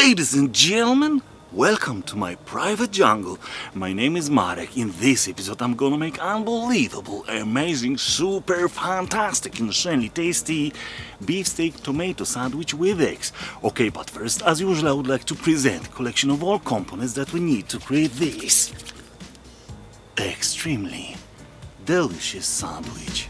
Ladies and gentlemen, welcome to my private jungle. My name is Marek. In this episode I'm gonna make unbelievable, amazing, super fantastic, insanely tasty beefsteak tomato sandwich with eggs. Okay, but first, as usual, I would like to present a collection of all components that we need to create this extremely delicious sandwich.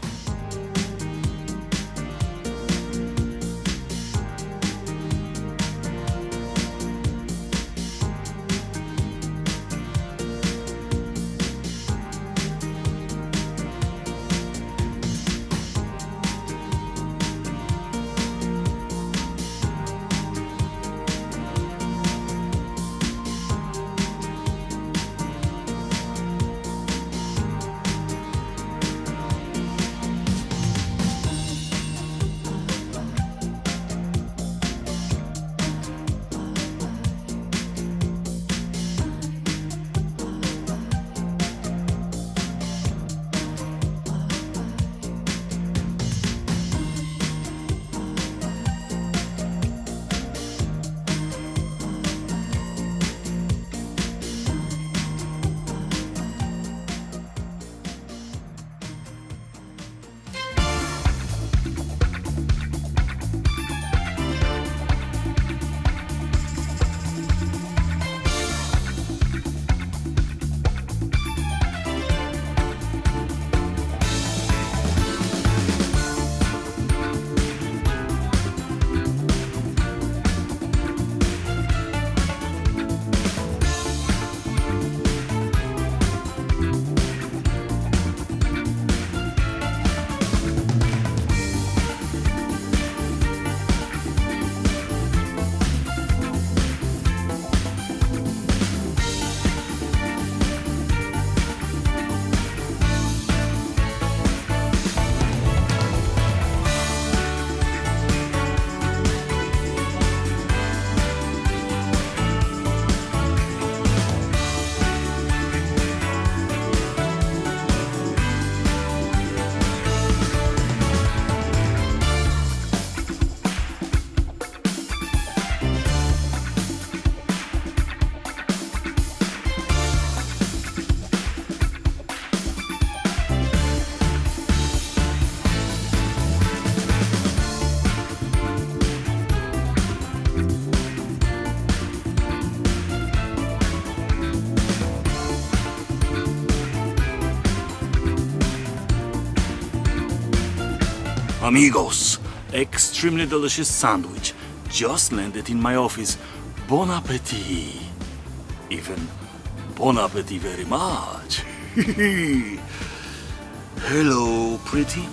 Amigos, extremely delicious sandwich just landed in my office. Bon appetit. Even bon appetit very much. Hello, pretty.